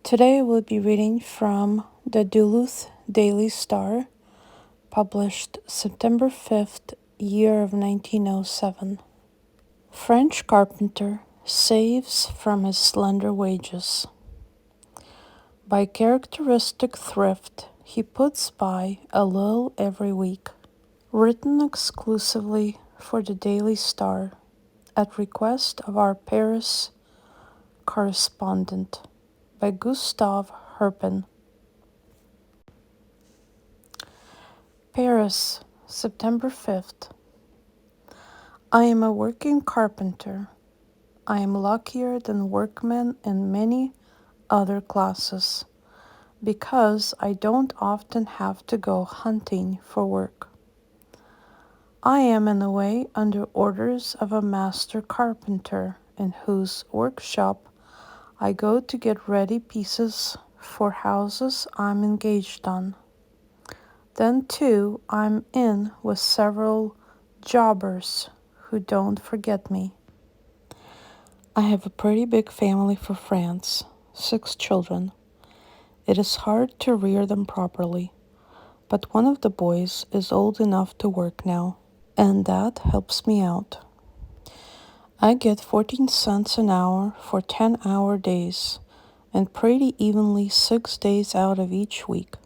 Today I will be reading from the Duluth Daily Star, published September 5th, year of 1907. French carpenter saves from his slender wages. By characteristic thrift, he puts by a little every week. Written exclusively for the Daily Star, at request of our Paris correspondent, by Gustave Herpin. Paris, September 5th. I am a working carpenter. I am luckier than workmen in many other classes, because I don't often have to go hunting for work. I am in a way under orders of a master carpenter in whose workshop I go to get ready pieces for houses I'm engaged on. Then, too, I'm in with several jobbers who don't forget me. I have a pretty big family for France, 6 children. It is hard to rear them properly, but one of the boys is old enough to work now, and that helps me out. I get 14 cents an hour for 10-hour days, and pretty evenly 6 days out of each week.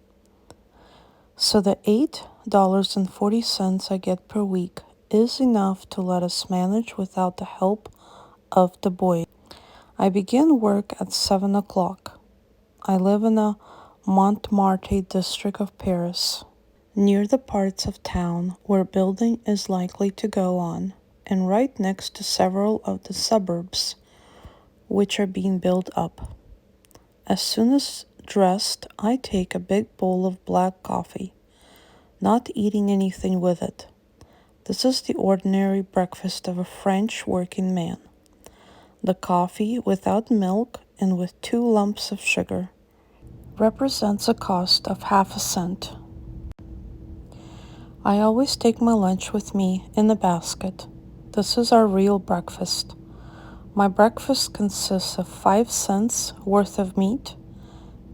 So the $8.40 I get per week is enough to let us manage without the help of the boy. I begin work at 7 o'clock. I live in the Montmartre district of Paris, near the parts of town where building is likely to go on, and right next to several of the suburbs which are being built up. As soon as dressed, I take a big bowl of black coffee, not eating anything with it. This is the ordinary breakfast of a French working man. The coffee, without milk and with 2 lumps of sugar, represents a cost of half a cent. I always take my lunch with me in a basket. This is our real breakfast. My breakfast consists of 5 cents worth of meat,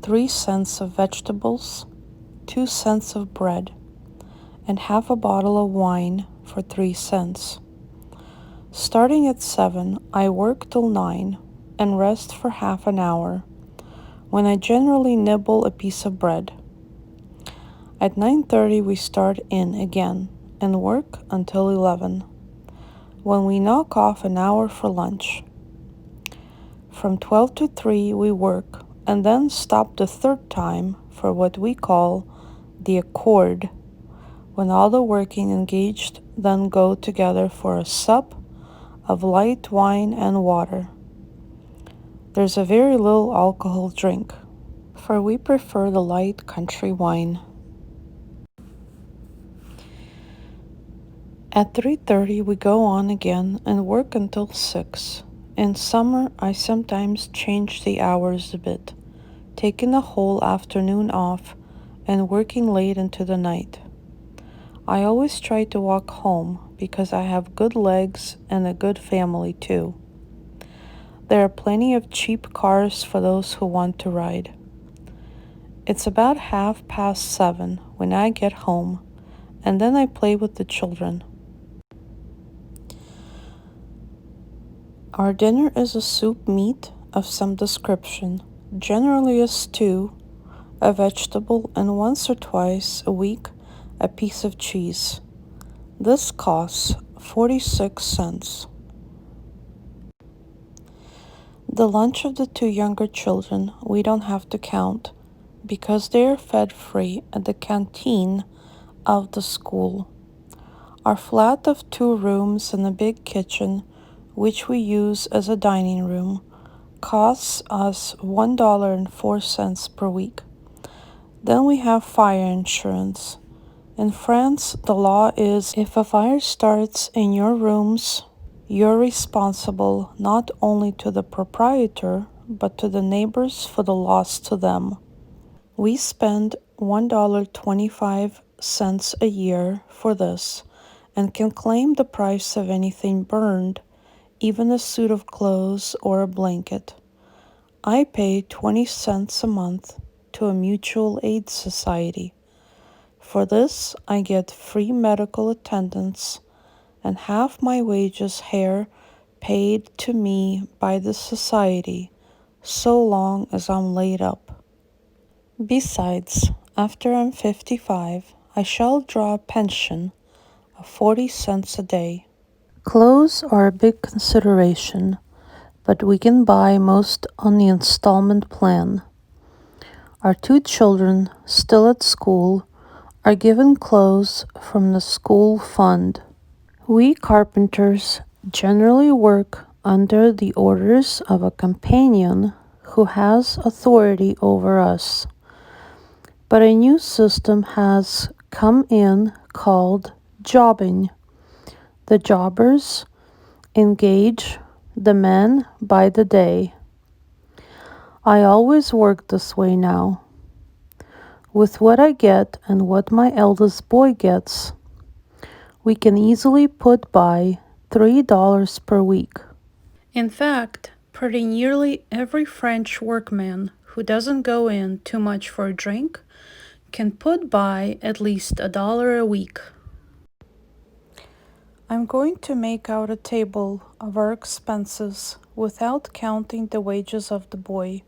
3 cents of vegetables, 2 cents of bread, and half a bottle of wine for 3 cents. Starting at 7, I work till 9 and rest for half an hour, when I generally nibble a piece of bread. At 9:30 we start in again and work until 11, when we knock off an hour for lunch. From 12 to 3 we work and then stop the third time for what we call the accord, when all the working engaged then go together for a sup of light wine and water. There's a very little alcohol drink, for we prefer the light country wine. At 3:30 we go on again and work until 6. In summer I sometimes change the hours a bit, taking the whole afternoon off and working late into the night. I always try to walk home because I have good legs and a good family too. There are plenty of cheap cars for those who want to ride. It's about 7:30 when I get home, and then I play with the children. Our dinner is a soup meat of some description, generally a stew, a vegetable, and once or twice a week a piece of cheese. This costs 46 cents. The lunch of the 2 younger children we don't have to count, because they are fed free at the canteen of the school. Our flat of 2 rooms and a big kitchen, which we use as a dining room, costs us $1.04 per week. Then we have fire insurance. In France, the law is if a fire starts in your rooms, you're responsible not only to the proprietor, but to the neighbors for the loss to them. We spend $1.25 a year for this and can claim the price of anything burned, even a suit of clothes or a blanket. I pay 20 cents a month to a mutual aid society. For this, I get free medical attendance and half my wages here paid to me by the society, so long as I'm laid up. Besides, after I'm 55, I shall draw a pension of 40 cents a day. Clothes are a big consideration, but we can buy most on the installment plan. Our two children, still at school, are given clothes from the school fund. We carpenters generally work under the orders of a companion who has authority over us. But a new system has come in called jobbing. The jobbers engage the men by the day. I always work this way now. With what I get and what my eldest boy gets, we can easily put by $3 per week. In fact, pretty nearly every French workman who doesn't go in too much for a drink can put by at least $1 a week. I'm going to make out a table of our expenses without counting the wages of the boy,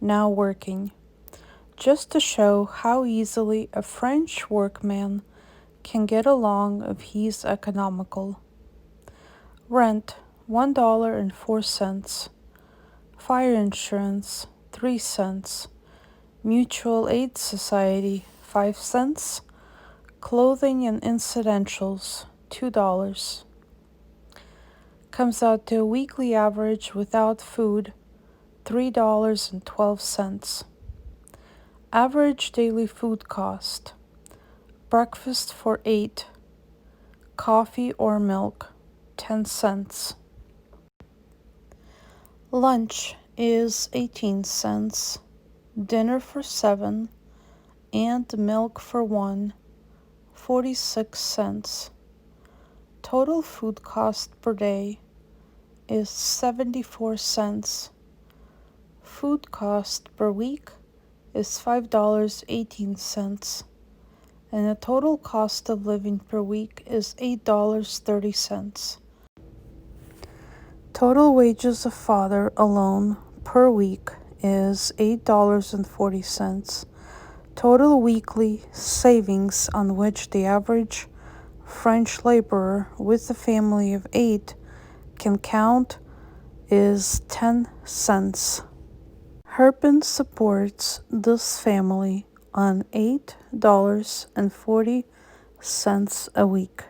now working, just to show how easily a French workman can get along if he's economical. Rent, $1.04. Fire insurance, 3 cents. Mutual aid society, 5 cents. Clothing and incidentals, $2. Comes out to a weekly average without food, $3.12. Average daily food cost. Breakfast for 8. Coffee or milk, 10 cents. Lunch is 18 cents. Dinner for 7. And milk for 1, 46 cents. Total food cost per day is 74 cents. Food cost per week is $5.18, and the total cost of living per week is $8.30. Total wages of father alone per week is $8.40. Total weekly savings on which the average French laborer with a family of 8 can count is 10 cents. Herpin supports this family on $8.40 a week.